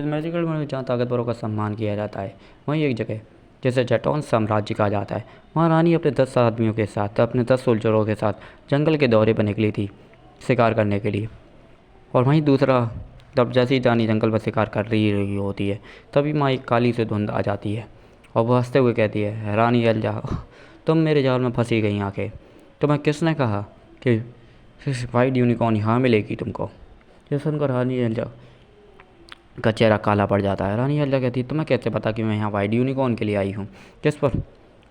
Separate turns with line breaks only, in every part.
Magical world में जहाँ ताकतवरों का सम्मान किया जाता है, वहीं एक जगह जिसे जेटॉन साम्राज्य कहा जाता है, वहाँ रानी अपने 10 आदमियों के साथ, अपने 10 सोल्जरों के साथ जंगल के दौरे पर निकली थी शिकार करने के लिए। और वहीं दूसरा, तब जैसे ही रानी जंगल में शिकार कर रही होती है, तभी वहाँ एक काली से धुंध आ जाती है और वो हंसते हुए कहती है, रानी एल्जा, तुम मेरे जाल में फंसी गई आके। तुम्हें किसने कहा कि वाइट यूनिकॉर्न यहाँ मिलेगी तुमको? ये सुनकर रानी एल्जा का चेहरा काला पड़ जाता है। रानी एल्जा कहती है, तुम्हें कैसे पता कि मैं यहाँ वाइट यूनिकॉर्न के लिए आई हूँ? जिस पर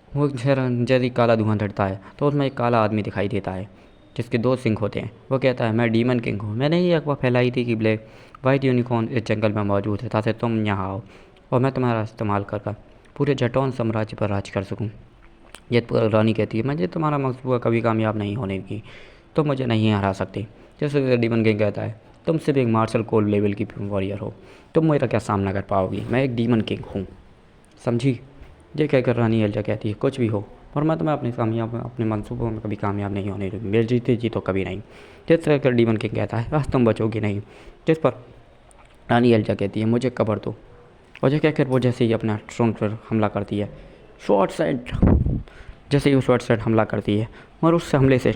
वो चेहरा जैसे ही काला धुआं धरता है तो उसमें एक काला आदमी दिखाई देता है जिसके 2 सिंह होते हैं। वो कहता है, मैं डीमन किंग हूँ। मैंने ये अफवाह फैलाई थी कि ब्लैक वाइट यूनिकॉर्न इस जंगल में मौजूद है ताकि तुम यहाँ आओ और मैं तुम्हारा इस्तेमाल कर पूरे जेटॉन साम्राज्य पर राज कर सकूँ। ये रानी कहती है, मुझे तुम्हारा मंसूबा कभी कामयाब नहीं होने की, तुम मुझे नहीं हरा सकते। जैसे डीमन किंग कहता है, तुम सिर्फ एक मार्शल कोड लेवल की वॉरियर हो, तुम मेरा क्या सामना कर पाओगी? मैं एक डीमन किंग हूँ, समझी? ये कहकर रानी एल्जा कहती है, कुछ भी हो और मैं तुम्हें अपने मंसूबों में कभी कामयाब नहीं होने दूँगी, मेरे जीते जी तो कभी नहीं। जिस कहकर डीमन किंग कहता है, आज तुम बचोगी नहीं। जिस पर रानी एल्जा कहती है, मुझे कबर दो। और ये कहकर वो जैसे ही अपना ट्रोन पर हमला करती है, शॉर्ट साइड, जैसे ही वो शॉर्ट साइड हमला करती है और उस हमले से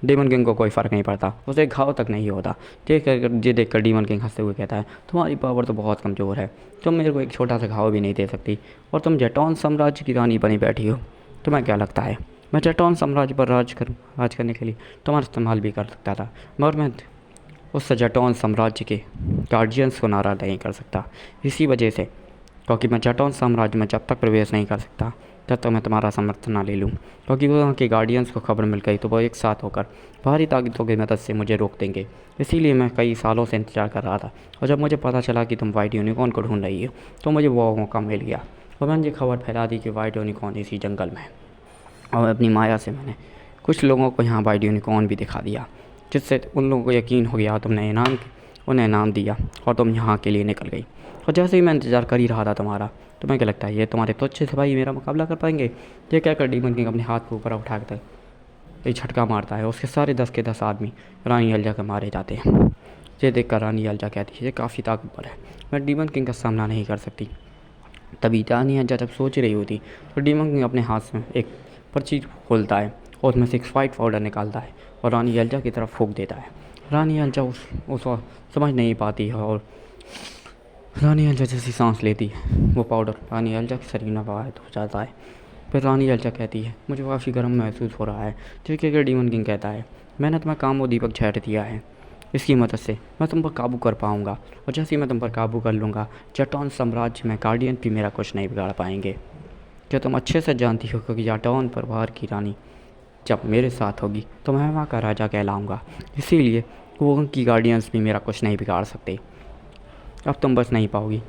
डीमन किंग को कोई फ़र्क नहीं पड़ता, उसे घाव तक नहीं होता। ये देखकर डीमन किंग हंसते हुए कहता है, तुम्हारी पावर तो बहुत कमज़ोर है, तुम मेरे को एक छोटा सा घाव भी नहीं दे सकती और तुम जेटॉन साम्राज्य की रानी बनी बैठी हो। तुम्हें क्या लगता है मैं जेटॉन साम्राज्य पर राज करने के लिए तुम्हारा इस्तेमाल भी कर सकता था, मगर मैं उस जेटॉन साम्राज्य के गार्जियंस को नाराज़ नहीं कर सकता। इसी वजह से, क्योंकि मैं जेटॉन साम्राज्य में जब तक प्रवेश नहीं कर सकता तब तक मैं तुम्हारा समर्थन ना ले लूँ, क्योंकि वो वहाँ के गार्डियंस को खबर मिल गई तो वो एक साथ होकर बाहरी ताकतों की मदद से मुझे रोक देंगे। इसीलिए मैं कई सालों से इंतजार कर रहा था और जब मुझे पता चला कि तुम वाइट यूनिकॉर्न को ढूंढ रही हो तो मुझे वो मौका मिल गया और मैंने ये खबर फैला दी कि वाइट यूनिकॉर्न इसी जंगल में है। और अपनी माया से मैंने कुछ लोगों को यहाँ वाइट यूनिकॉर्न भी दिखा दिया, जिससे उन लोगों को यकीन हो गया। तुमने उन्हें इनाम दिया और तुम यहाँ के लिए निकल गई। और जैसे ही मैं इंतज़ार कर ही रहा था तुम्हारा, तुम्हें क्या लगता है ये तुम्हारे तुच्छ सिपाही मेरा मुकाबला कर पाएंगे? ये क्या कर डीमन किंग अपने हाथ को ऊपर उठा कर एक झटका मारता है, उसके सारे 10 के 10 आदमी रानी एल्जा के मारे जाते हैं। ये देखकर रानी एल्जा कहती है, ये काफ़ी ताकतवर है, मैं डीमन किंग का सामना नहीं कर सकती। तभी रानी एल्जा जब सोच रही होती तो डीमन किंग अपने हाथ में एक पर्ची खोलता है और उसमें से एक वाइट पाउडर निकालता है और रानी एल्जा की तरफ फूंक देता है। रानी एल्जा उस वक्त समझ नहीं पाती है और रानी एल्जा जैसी सांस लेती है वो पाउडर रानी एल्जा के शरीर में प्रवाहित हो जाता है। फिर रानी एल्जा कहती है, मुझे काफ़ी गर्म महसूस हो रहा है। ठीक है, डीमन किंग कहता है, मैंने तुम्हें काम वो दीपक छेड़ दिया है, इसकी मदद से मैं तुम पर काबू कर पाऊँगा और जैसे ही मैं तुम पर काबू कर लूँगा, जेटॉन साम्राज्य में गार्डियन भी मेरा कुछ नहीं बिगाड़ पाएंगे। क्या तुम अच्छे से जानती हो कि जेटॉन परिवार की रानी जब मेरे साथ होगी तो मैं वहाँ का राजा कहलाऊँगा, इसीलिए वो उनकी गार्डियंस भी मेरा कुछ नहीं बिगाड़ सकते। अब तुम बच नहीं पाओगी।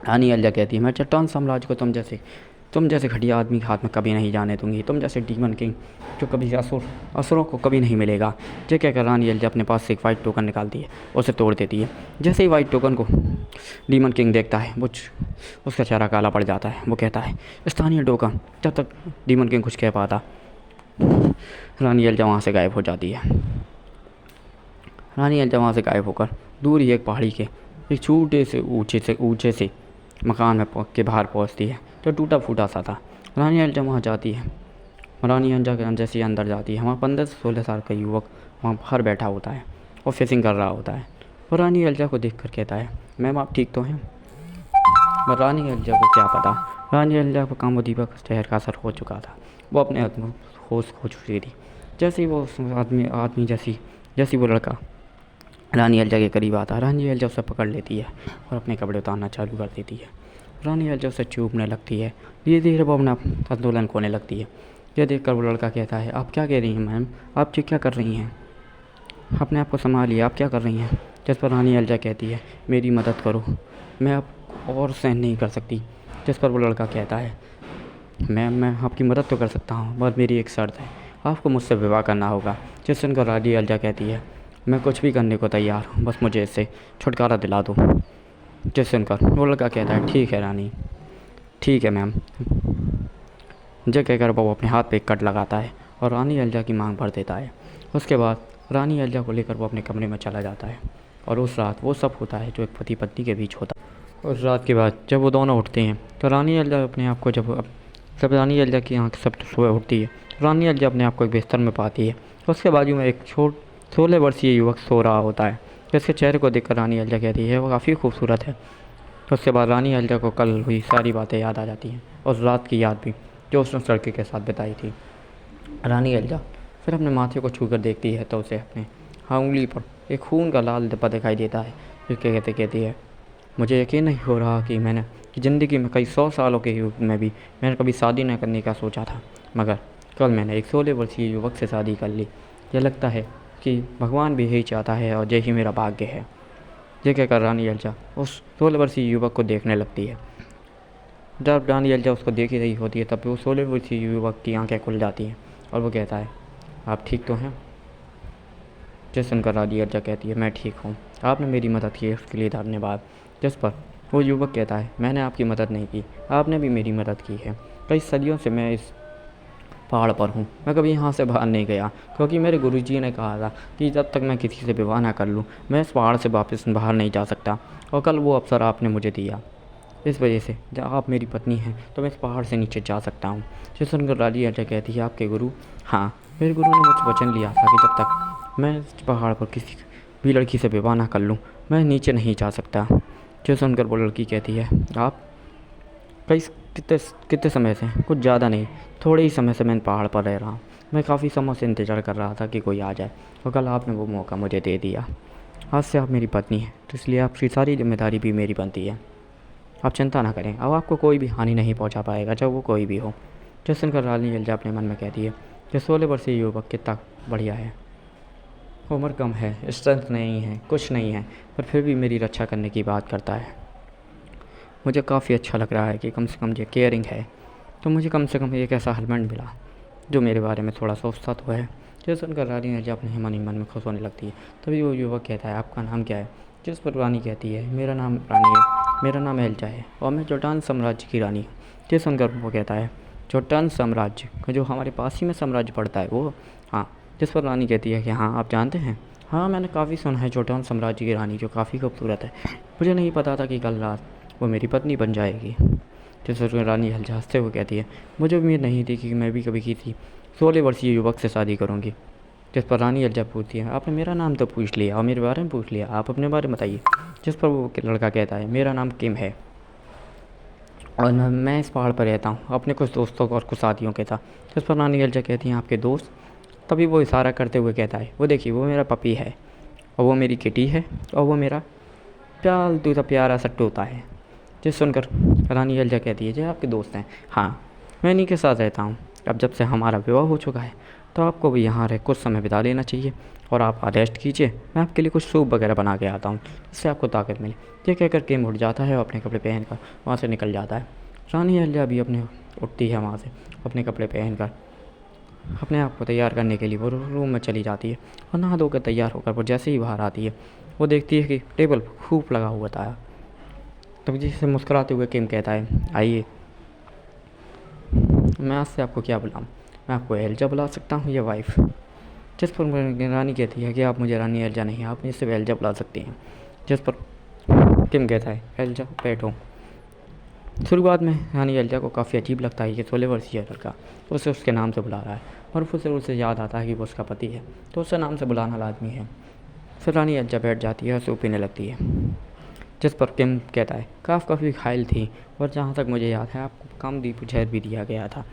रानी एल्जा कहती है, मैं जेटॉन साम्राज्य को तुम जैसे घटिया आदमी के हाथ में कभी नहीं जाने दूंगी, तुम जैसे डीमन किंग जो कभी असुरों को कभी नहीं मिलेगा। ये कहकर रानी एल्जा अपने पास से एक वाइट टोकन निकालती है, उसे तोड़ देती है। जैसे ही वाइट टोकन को डीमन किंग देखता है उसका चेहरा काला पड़ जाता है। वो कहता है, स्थानीय टोकन। जब तक डीमन किंग कुछ कह पाता, रानी एल्जा वहाँ से गायब हो जाती है। रानी एल्जा वहाँ से गायब होकर दूर ही एक पहाड़ी के एक छोटे से ऊंचे से मकान में के बाहर पहुँचती है तो टूटा फूटा सा था। रानी एल्जा वहाँ जाती है। रानी एल्जा के जैसे अंदर जाती है, वहाँ 15 से 16 साल का युवक वहाँ बाहर बैठा होता है और फिशिंग कर रहा होता है। और रानी एल्जा को देख कर कहता है, मैम आप ठीक तो हैं? पर रानी एल्जा को क्या पता, रानी एल्जा को कामोदीपक शहर का असर हो चुका था, वो अपने होश खो चुकी थी। जैसे ही वो उस आदमी जैसी वो लड़का रानी एल्जा के करीब आता है, रानी एल्जा उसे पकड़ लेती है और अपने कपड़े उतारना चालू कर देती है। रानी एल्जा उसे चूमने लगती है। धीरे धीरे वो अपना संतुलन खोने लगती है। यह देखकर वो लड़का कहता है, आप क्या कह रही हैं मैम? आप क्या कर रही हैं? अपने आप को संभालिए, आप क्या कर रही हैं? जिस पर रानी एल्जा कहती है, मेरी मदद करो, मैं अब और सहन नहीं कर सकती। जिस पर वो लड़का कहता है, मैम मैं आपकी मदद तो कर सकता हूँ, बस मेरी एक शर्त है, आपको मुझसे विवाह करना होगा। जिस सुनकर रानी एल्जा कहती है, मैं कुछ भी करने को तैयार हूँ, बस मुझे इससे छुटकारा दिला दो। जिस सुनकर वो लड़का कहता है, ठीक है रानी, ठीक है मैम। जो कहकर वो अपने हाथ पे एक कट लगाता है और रानी एल्जा की मांग भर देता है। उसके बाद रानी एल्जा को लेकर वो अपने कमरे में चला जाता है और उस रात वो सब होता है जो एक पति पत्नी के बीच होता है। उस रात के बाद जब वो दोनों उठते हैं तो रानी अहिल्या अपने आप को जब रानी अहिल्या की आँख सब सुबह उठती है, रानी अहिल्या अपने आप को एक बिस्तर में पाती है। उसके बाजू में एक 16 वर्षीय युवक सो रहा होता है, जिसके चेहरे को देखकर रानी अहिल्या कहती है वो काफ़ी खूबसूरत है। उसके बाद रानी अहिल्या को कल हुई सारी बातें याद आ जाती हैं, उस रात की याद भी जो उसने उस लड़के के साथ बिताई थी। रानी अहिल्या फिर अपने माथे को छू कर देखती है तो उसे अपने उंगली पर एक खून का लाल धब्बा दिखाई देता है, जिसके कहती है मुझे यकीन नहीं हो रहा कि ज़िंदगी में कई 100 सालों के युग में भी मैंने कभी शादी न करने का सोचा था, मगर कल मैंने एक 16 वर्षीय युवक से शादी कर ली। यह लगता है कि भगवान भी यही चाहता है और यही मेरा भाग्य है। ये कहकर रानी अहिल्या उस 16 वर्षीय युवक को देखने लगती है। जब रानी अहिल्या उसको देख ही रही होती है तब वो 16 वर्षीय युवक की आंखें खुल जाती हैं और वो कहता है आप ठीक तो हैं? जिस सुनकर रानी अहिल्या कहती है मैं ठीक हूँ, आपने मेरी मदद की उसके लिए धन्यवाद। जिस पर वो युवक कहता है मैंने आपकी मदद नहीं की, आपने भी मेरी मदद की है। कई सदियों से मैं इस पहाड़ पर हूँ, मैं कभी यहाँ से बाहर नहीं गया, क्योंकि मेरे गुरुजी ने कहा था कि जब तक मैं किसी से विवाह ना कर लूँ मैं इस पहाड़ से वापस बाहर नहीं जा सकता, और कल वो अवसर आपने मुझे दिया। इस वजह से जब आप मेरी पत्नी हैं तो मैं इस पहाड़ से नीचे जा सकता हूँ। जिस सुनकर रानी अहिल्या कहती है आपके गुरु? हाँ, मेरे गुरु ने मुझे वचन लिया था कि जब तक मैं इस पहाड़ पर किसी भी लड़की से विवाह ना कर लूँ मैं नीचे नहीं जा सकता। जो सुनकर वो लड़की कहती है आप कितने समय से? कुछ ज़्यादा नहीं, थोड़े ही समय से मैं पहाड़ पर रह रहा हूँ। मैं काफ़ी समय से इंतज़ार कर रहा था कि कोई आ जाए, और कल आपने वो मौका मुझे दे दिया। आज से आप मेरी पत्नी हैं तो इसलिए आपकी सारी जिम्मेदारी भी मेरी बनती है। आप चिंता ना करें, अब आपको कोई भी हानि नहीं पहुंचा पाएगा, चाहे वो कोई भी हो। जो सुनकर रानी अहिल्या अपने मन में कहती है कि 16 वर्षीय युवक कितना बढ़िया है, उम्र कम है, स्ट्रेंथ नहीं है, कुछ नहीं है, पर फिर भी मेरी रक्षा करने की बात करता है। मुझे काफ़ी अच्छा लग रहा है कि कम से कम ये केयरिंग है, तो मुझे कम से कम एक ऐसा हस्बैंड मिला जो मेरे बारे में थोड़ा सोचता तो है। जो सुनकर रानी अहिल्या अपने मन ही मन में खुश होने लगती है। तभी वो युवक कहता है आपका नाम क्या है? जिस पर रानी कहती है मेरा नाम अहिल्या है और मैं जोटान साम्राज्य की रानी हूँ। ये सुनकर वो कहता है जोटान साम्राज्य जो हमारे पास ही में साम्राज्य पड़ता है वो? हाँ। जिस पर रानी कहती है कि हाँ आप जानते हैं, हाँ मैंने काफ़ी सुना है जोटान साम्राज्य की रानी जो काफ़ी खूबसूरत है। मुझे नहीं पता था कि कल रात वो मेरी पत्नी बन जाएगी। जिस पर रानी अहिल्या हंसते हुए कहती है मुझे उम्मीद नहीं थी कि मैं भी कभी किसी 16 वर्षीय युवक से शादी करूँगी। जिस पर रानी अहिल्या पूछती है आपने मेरा नाम तो पूछ लिया और मेरे बारे में पूछ लिया, आप अपने बारे में बताइए। जिस पर वो लड़का कहता है मेरा नाम किम है और मैं इस पहाड़ पर रहता हूँ अपने कुछ दोस्तों और कुछ साथियों के साथ। जिस पर रानी अहिल्या कहती हैं आपके दोस्त? तभी वो इशारा करते हुए कहता है वो देखिए वो मेरा पपी है और वो मेरी किटी है और वो मेरा पालतू सा प्यारा सा तोता है। जिस सुनकर रानी अहिल्या कहती है जो आपके दोस्त हैं? हाँ, मैं इन्हीं के साथ रहता हूँ। अब जब से हमारा विवाह हो चुका है तो आपको भी यहाँ रह कुछ समय बिता लेना चाहिए और आप रेस्ट कीजिए, मैं आपके लिए कुछ सूप वगैरह बना के आता हूँ जिससे आपको ताकत मिले। ये कहकर किम उठ जाता है और अपने कपड़े पहनकर वहाँ से निकल जाता है। रानी अहिल्या भी अपने उठती है वहाँ से अपने कपड़े पहनकर अपने आप को तैयार करने के लिए वो रूम में चली जाती है और नहा धोकर तैयार होकर वो जैसे ही बाहर आती है वो देखती है कि टेबल पर खूब लगा हुआ था। तब जिससे मुस्कुराते हुए किम कहता है आइए, मैं आज से आपको क्या बुलाऊँ? मैं आपको एल्जा बुला सकता हूँ या वाइफ? जिस पर रानी कहती है कि आप मुझे रानी एल्जा नहीं, आप मुझे सिर्फ एल्जा बुला सकती हैं। जिस पर किम कहता है एल्जा बैठो। शुरुआत में रानी एल्जा को काफ़ी अजीब लगता है कि 16 वर्षीय लड़का उसे उसके नाम से बुला रहा है, और फिर उसे याद आता है कि वो उसका पति है तो उसे नाम से बुलाना लाजमी है। फिर रानी एल्जा बैठ जाती है और सूप पीने लगती है। जिस पर किम कहता है काफ़ी घायल थी और जहाँ तक मुझे याद है आपको कामदीप जहर भी दिया गया था।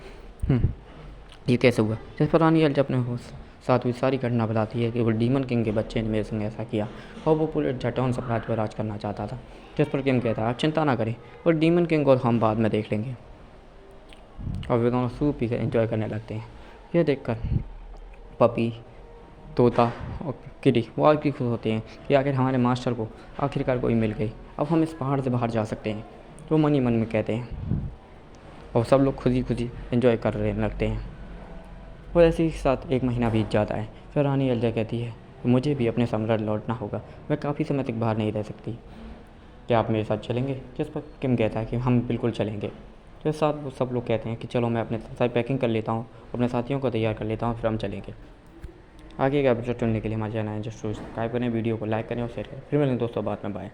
ये कैसे हुआ? जिस पर रानी अहिल्या अपने साथ हुई सारी घटना बताती है कि वो डीमन किंग के बच्चे ने मेरे संग ऐसा किया और वो पूरे जटौन साम्राज्य पर राज करना चाहता था। जिस पर किम कहता है आप चिंता ना करें और डीमन किंग और हम बाद में देख लेंगे। और वे दोनों सूप पी कर एंजॉय करने लगते हैं। यह देखकर पपी, तोता और किटी वो और भी खुश होते हैं कि आखिर हमारे मास्टर को आखिरकार कोई मिल गई, अब हम इस पहाड़ से बाहर जा सकते हैं। तो मन ही मन में कहते हैं और सब लोग खुशी खुशी एंजॉय कर रहे लगते हैं। और ऐसे ही साथ 1 महीना बीत जाता है। फिर रानी अहिल्या कहती है मुझे भी अपने साम्राज्य लौटना होगा, मैं काफ़ी समय तक बाहर नहीं रह सकती, क्या आप मेरे साथ चलेंगे? जिस पर किम कहता है कि हम बिल्कुल चलेंगे। तो साथ वो सब लोग कहते हैं कि चलो मैं अपने सारी पैकिंग कर लेता हूँ, अपने साथियों को तैयार कर लेता हूँ, फिर हम चलेंगे। आगे का एपिसोड सुनने के लिए हमारे चैनल है जस्ट सब्सक्राइब करें, वीडियो को लाइक करें और शेयर करें। फिर मिलेंगे दोस्तों बाद में, बाय।